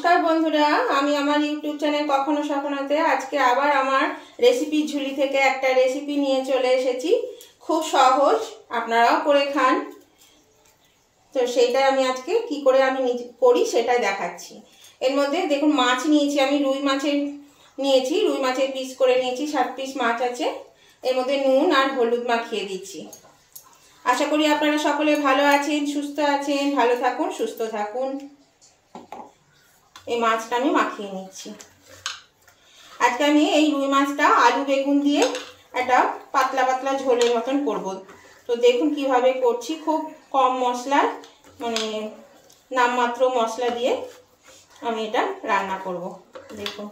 नमस्कार बंधुरा आमी आमार यूट्यूब चैनल कखनो सखनोते आज के आबार आमार रेसिपि झुली थेके एकटा रेसिपि निये चले एसेछि। खूब सहज आपनाराओ करे खान। तो सेटाई आमी आजके कि करे आमी करी सेटाई देखाच्छि। एर मध्ये देखुन माछ नियेछि आमी रुई माछेर नियेछि, रुई माछेर पिस करे नियेछि, 7 पिस माछ आछे। एर मध्ये नुन और हलुद माखिये दिচ্ছি। आशा करी आपनारा सकले भालो आछेन, सुस्थ आछेन, भालो थाकुन, सुस्थ थाकुन। এই মাছটা আমি মাখিয়ে নিচ্ছি। আজকে আমি এই রুই মাছটা আলু বেগুন দিয়ে একটা পাতলা পাতলা ঝোলের মতন করব। তো দেখুন কিভাবে করছি, খুব কম মশলা মানে নামমাত্র মশলা দিয়ে আমি এটা রান্না করব। দেখুন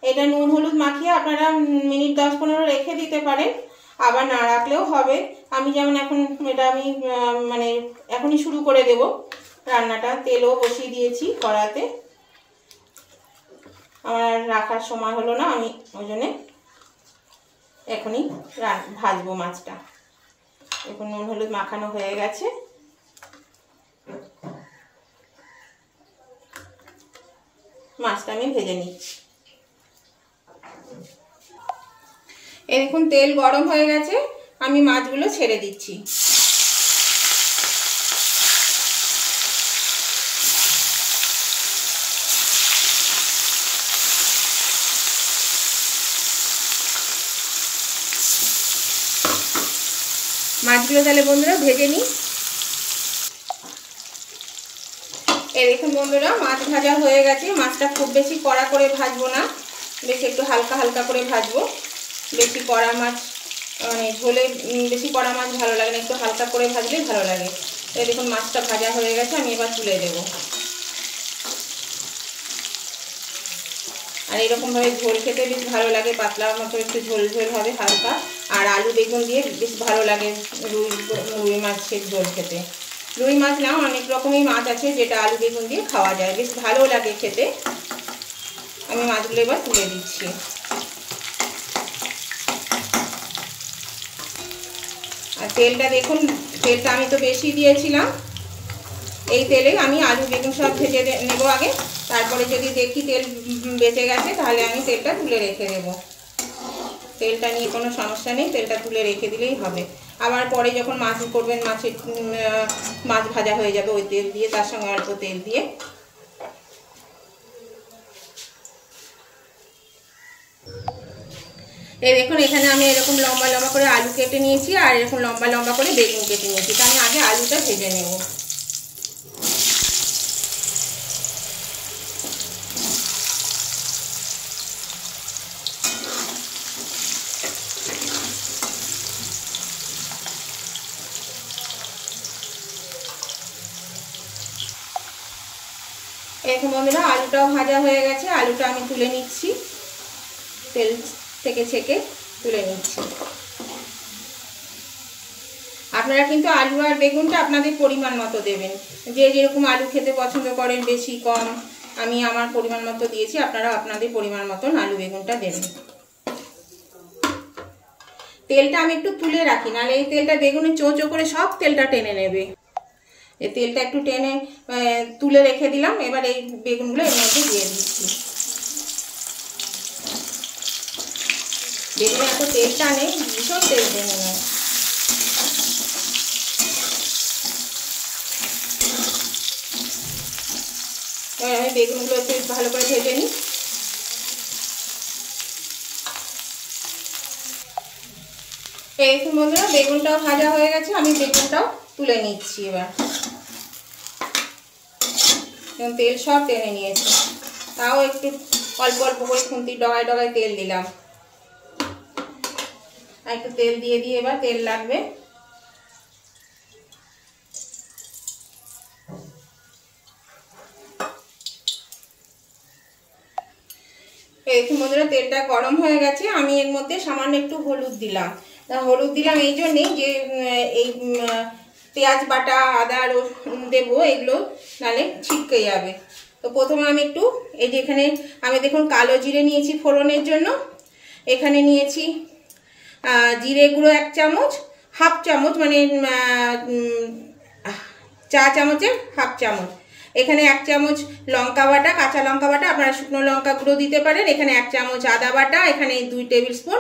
এটা নুন হলুদ মাখিয়ে আপনারা মিনিট 10-15 রেখে দিতে পারেন, আবার না রাখলেও হবে। আমি যেমন এখন এটা আমি মানে এখনই শুরু করে দেব রান্নাটা। তেলও বসিয়ে দিয়েছি কড়াতে, আমার রাখার সময় হলো না, আমি ওই জন্য এখনই ভাজবো মাছটা। এখন নুন হলুদ মাখানো হয়ে গেছে। মাছটা আমি ভেজে নিচ্ছি। এই দেখুন তেল গরম হয়ে গেছে, আমি মাছগুলো ছেড়ে দিচ্ছি। মাছগুলো তাহলে বন্ধুরা ভেজে নিই। এই দেখুন বন্ধুরা মাছ ভাজা হয়ে গেছে। মাছটা খুব বেশি কড়া করে ভাজবো না, বেশ একটু হালকা হালকা করে ভাজবো। বেশি কড়া মাছ মানে ঝোলে বেশি কড়া মাছ ভালো লাগে না, একটু হালকা করে ভাজলেই ভালো লাগে। এই দেখুন মাছটা ভাজা হয়ে গেছে, আমি এবার তুলে দেবো। আর এরকমভাবে ঝোল খেতে বেশ ভালো লাগে, পাতলা মতো একটু ঝোল ঝোল হবে হালকা। আর আলু বেগুন দিয়ে বেশ ভালো লাগে রুই মাছের ঝোল খেতে। রুই মাছ না, অনেক রকমই মাছ আছে যেটা আলু বেগুন দিয়ে খাওয়া যায়, বেশ ভালো লাগে খেতে। আমি মাছগুলো এবার তুলে দিচ্ছি। আর তেলটা দেখুন, তেলটা আমি তো বেশি দিয়েছিলাম। এই তেলে আমি আলু বেগুন সব ভেজে নেব আগে, তারপরে যদি দেখি তেল বেঁচে গেছে তাহলে আমি তেলটা তুলে রেখে দেব। তেলটা নিয়ে কোনো সমস্যা নেই, তেলটা তুলে রেখে দিলেই হবে। আবার পরে যখন মাছ করবেন মাছ ভাজা হয়ে যাবে ওই তেল দিয়ে, তার সঙ্গে অল্প তেল দিয়ে। এই দেখুন এখানে আমি এরকম লম্বা লম্বা করে আলু কেটে নিয়েছি আর এরকম লম্বা লম্বা করে বেগুন কেটে নিয়েছি। তো আমি আগে আলুটা ভেজে নেব। এখন বন্ধুরা আলুটাও ভাজা হয়ে গেছে, আলুটা আমি তুলে নিচ্ছি, তেল থেকে ছেঁকে তুলে নিচ্ছি। আপনারা কিন্তু আলু আর বেগুনটা আপনাদের পরিমাণ মতো দেবেন, যে যেরকম আলু খেতে পছন্দ করেন, বেশি কম, আমি আমার পরিমাণ মতো দিয়েছি, আপনারা আপনাদের পরিমাণ মতন আলু বেগুনটা দেবেন। তেলটা আমি একটু তুলে রাখি, নাহলে এই তেলটা বেগুনে চো চো করে সব তেলটা টেনে নেবে। এই তেলটা একটু টেনে তুলে রেখে দিলাম। এবার এই বেগুনগুলো এর মধ্যে দিয়ে দিচ্ছি। বেগুনে এত তেলটা নেই, ভীষণ তেল টেনে নেয়। এবার আমি বেগুনগুলো একটু ভালো করে ভেজে নিই। এই বন্ধুরা বেগুনটাও ভাজা হয়ে গেছে, আমি বেগুনটাও তুলে নিচ্ছি। এবার তেল সব টেনে নিয়েছে, তাও একটু অল্প অল্প করে খুন্তির ডগায় ডগায় তেল দিলাম। আর একটু তেল দিয়ে দিয়ে এবার তেল লাগবে। এই বন্ধুরা তেলটা গরম হয়ে গেছে, আমি এর মধ্যে সামান্য একটু হলুদ দিলাম। হলুদ দিলাম এই জন্যেই যে এই পেঁয়াজ বাটা আদা রসুন দেবো, এগুলো নাহলে ছিটকে যাবে। তো প্রথমে আমি একটু এই যে এখানে আমি দেখুন কালো জিরে নিয়েছি ফোড়নের জন্য। এখানে নিয়েছি জিরে গুঁড়ো 1 চামচ, হাফ চামচ মানে চা চামচের হাফ চামচ। এখানে 1 চামচ লঙ্কা বাটা, কাঁচা লঙ্কা বাটা, আপনারা শুকনো লঙ্কা গুঁড়ো দিতে পারেন। এখানে 1 চামচ আদা বাটা, এখানে 2 টেবিল স্পুন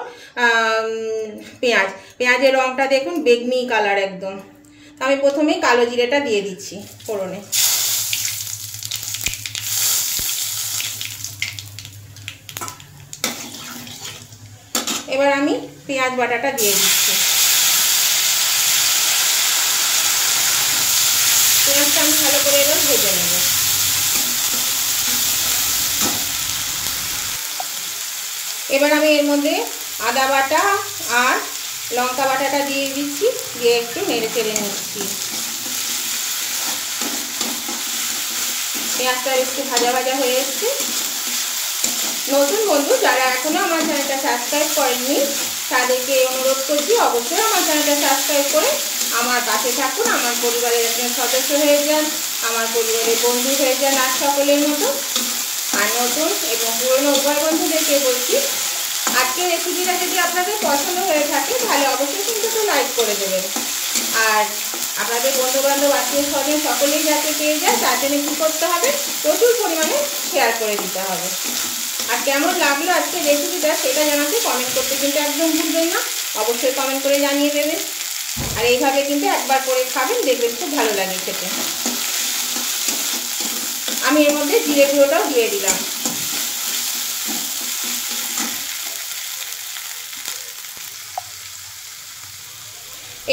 পেঁয়াজ। পেঁয়াজের রঙটা দেখুন বেগনি কালার একদম। আমি প্রথমেই কালো জিরেটা দিয়ে দিচ্ছি ফোড়নে। এবার আমি পেঁয়াজ বাটাটা দিয়ে দিচ্ছি। পেঁয়াজটা আমি ভালো করে এবার ভেজে নেব। এবার আমি এর মধ্যে আদা বাটা আর লঙ্কা বাটাটা দিয়ে দিচ্ছি, দিয়ে একটু নেড়ে চেড়ে নিচ্ছি। পেঁয়াজটা একটু ভাজা ভাজা হয়ে এসছে। নতুন বন্ধু যারা এখনো আমার চ্যানেলটা সাবস্ক্রাইব করেননি তাদেরকে অনুরোধ করছি অবশ্যই আমার চ্যানেলটা সাবস্ক্রাইব করে আমার পাশে থাকুন, আমার পরিবারের একজন সদস্য হয়ে যান, আমার পরিবারের বন্ধু হয়ে যান আর সকলের মতো। আর নতুন এবং পুরনো উভয় বন্ধুদেরকে বলছি, আজকের রেসিপিটা যদি আপনাদের পছন্দ হয়ে থাকে তাহলে অবশ্যই কিন্তু একটু লাইক করে দেবেন। আর আপনাদের বন্ধুবান্ধব আত্মীয় স্বজন সকলেই যাতে পেয়ে যায় তার জন্য কী করতে হবে, প্রচুর পরিমাণে শেয়ার করে দিতে হবে। আর কেমন লাগলো আজকে রেসিপিটা সেটা জানাতে কমেন্ট করতে কিন্তু একদম ভুলবেন না, অবশ্যই কমেন্ট করে জানিয়ে দেবেন। আর এইভাবে কিন্তু একবার করে খাবেন, দেখবেন খুব ভালো লাগে খেতে। আমি এর মধ্যে জিরে গুঁড়োটাও দিয়ে দিলাম।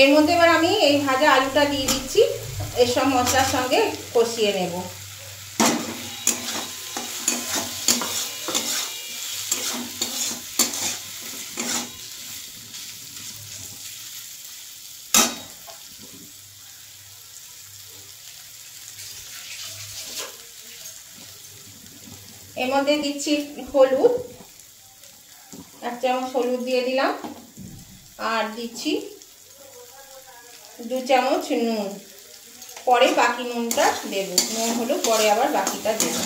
এর মধ্যে এবার আমি এই ভাজা আলুটা দিয়ে দিচ্ছি, এর সব মশলার সঙ্গে কষিয়ে নেব। এর মধ্যে দিচ্ছি হলুদ, 1 চামচ হলুদ দিয়ে দিলাম। আর দিচ্ছি 2 চামচ নুন, পরে বাকি নুনটা দেব। নুন হলো পরে আবার বাকিটা দেব।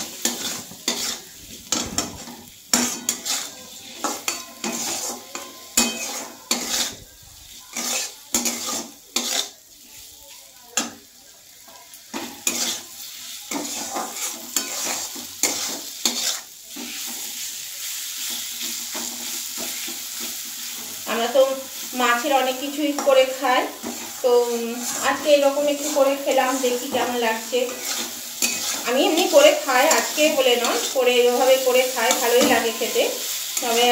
আমরা তো মাছের অনেক কিছুই করে খাই, তো আজকে এরকম একটু করে খেলাম, দেখি কেমন লাগছে। আমি এমনি করে খাই, আজকে বলে নয়, করে এভাবে করে খাই, ভালোই লাগে খেতে। তবে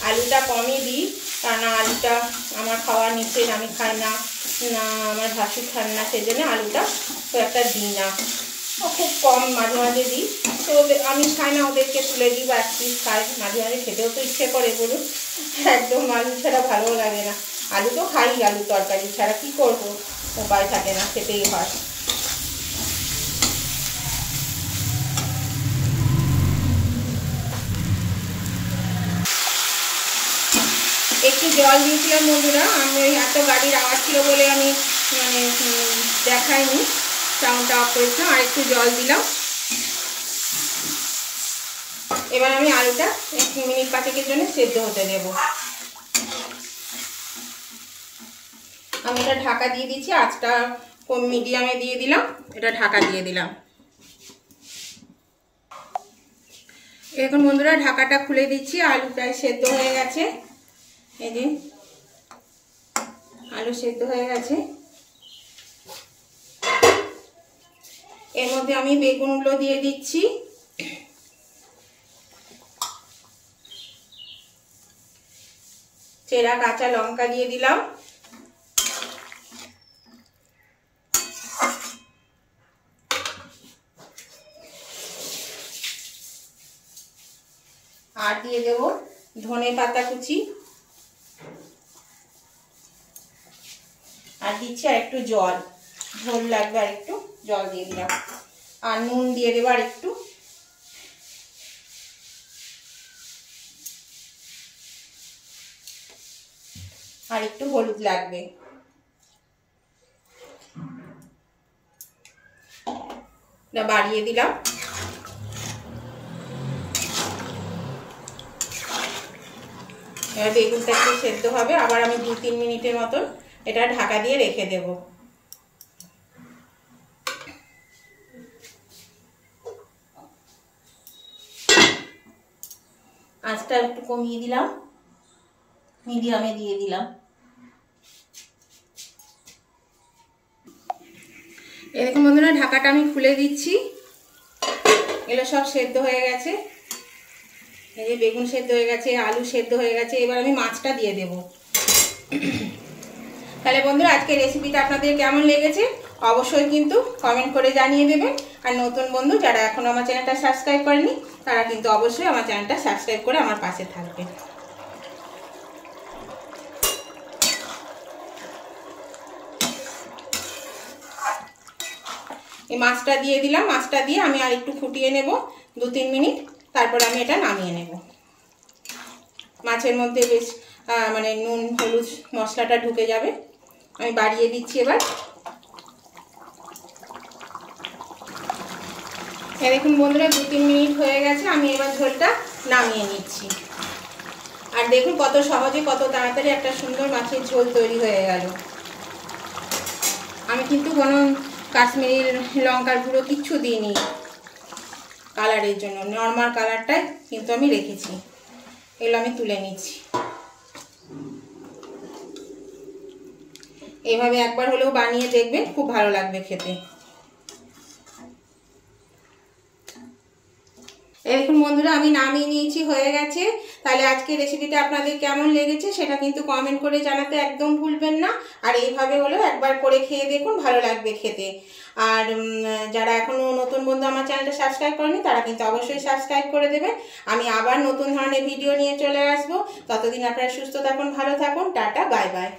আলুটা কমই দিই, কারণ আলুটা আমার খাওয়ার নিচে, আমি খাই না, আমার ভাসুর খান না, সেজন্য আলুটা খুব একটা দিই না, খুব কম মাঝে মাঝে দিই। তো আমি খাই না, ওদেরকে তুলে দিই বা 1 পিস খাই। মাঝে মাঝে খেতেও তো ইচ্ছে করে বলুন, একদম আলু ছাড়া ভালো লাগে না। আলু তো খাই, আলু তরকারি ছাড়া কী করবো, উপায় থাকে না, খেতেই হয়। একটু জল দিয়েছিলাম বন্ধুরা, আমি এত গাড়ির আওয়াজ ছিল বলে আমি দেখাইনি, সাউন্ডটা অফ করেছিলাম। আর একটু জল দিলাম। এবার আমি আলুটা 1 মিনিট পাঁচেকের জন্য সেদ্ধ হতে দেব। আমি এটা ঢাকা দিয়ে দিচ্ছি, আঁচটা কম মিডিয়ামে দিয়ে দিলাম, এটা ঢাকা দিয়ে দিলাম। এখন বন্ধুরা ঢাকাটা খুলে দিচ্ছি, আলুটাই সেদ্ধ হয়ে গেছে। এই যে আলু সেদ্ধ হয়ে গেছে। এর মধ্যে আমি বেগুনগুলো দিয়ে দিচ্ছি। চেরা কাঁচা লঙ্কা দিয়ে দিলাম। আর দিয়ে দেব ধনে পাতা কুচি। আর দিচ্ছি আর একটু জল, ঝোল লাগবে, আর একটু জল দিয়ে দিলাম। আর নুন দিয়ে দেবো আর একটু। আর একটু হলুদ লাগবে। বাড়িয়ে দিলাম। এবার বেগুনটা একটু সেদ্ধ হবে, আবার আমি 2-3 মিনিটের মতন এটা ঢাকা দিয়ে রেখে দেব। আঁচটা একটু কমিয়ে দিলাম, মিডিয়ামে দিয়ে দিলাম। এরকম বন্ধুরা ঢাকাটা আমি খুলে দিচ্ছি। এগুলো সব সেদ্ধ হয়ে গেছে, এই যে বেগুন সেদ্ধ হয়ে গেছে, আলু সেদ্ধ হয়ে গেছে। এবার আমি মাছটা দিয়ে দেব। তাহলে বন্ধুরা আজকে রেসিপিটা আপনাদের কেমন লেগেছে অবশ্যই কিন্তু কমেন্ট করে জানিয়ে দেবেন। আর নতুন বন্ধু যারা এখনও আমার চ্যানেলটা সাবস্ক্রাইব করেনি তারা কিন্তু অবশ্যই আমার চ্যানেলটা সাবস্ক্রাইব করে আমার পাশে থাকবে। এই মাছটা দিয়ে দিলাম, মাছটা দিয়ে আমি আর একটু ফুটিয়ে নেব 2-3 মিনিট, তারপর আমি এটা নামিয়ে নেব। মাছের মধ্যে বেশ মানে নুন হলুদ মশলাটা ঢুকে যাবে। আমি বাড়িয়ে দিচ্ছি এবার। দেখুন বন্ধুরা 2-3 মিনিট হয়ে গেছে, আমি এবার ঝোলটা নামিয়ে নিচ্ছি। আর দেখুন কত সহজে কত তাড়াতাড়ি একটা সুন্দর মাছের ঝোল তৈরি হয়ে গেল। আমি কিন্তু কোনো কাশ্মীরি লঙ্কার গুঁড়ো কিচ্ছু দিইনি কালারের জন্য, নর্মাল কালারটাই কিন্তু আমি রেখেছি। এগুলো আমি তুলে নিচ্ছি। এইভাবে একবার হলেও বানিয়ে দেখবেন, খুব ভালো লাগবে খেতে। দেখুন বন্ধুরা আমি নামিয়ে নিয়েছি, হয়ে গেছে। তাহলে আজকে রেসিপিটা আপনাদের কেমন লেগেছে সেটা কিন্তু কমেন্ট করে জানাতে একদম ভুলবেন না। আর এইভাবে হলেও একবার করে খেয়ে দেখুন, ভালো লাগবে খেতে। আর যারা এখনও নতুন বন্ধু আমার চ্যানেলটা সাবস্ক্রাইব করেনি তারা কিন্তু অবশ্যই সাবস্ক্রাইব করে দেবেন। আমি আবার নতুন ধরনের ভিডিও নিয়ে চলে আসবো। ততদিন আপনারা সুস্থ থাকুন, ভালো থাকুন। Tata, bye bye.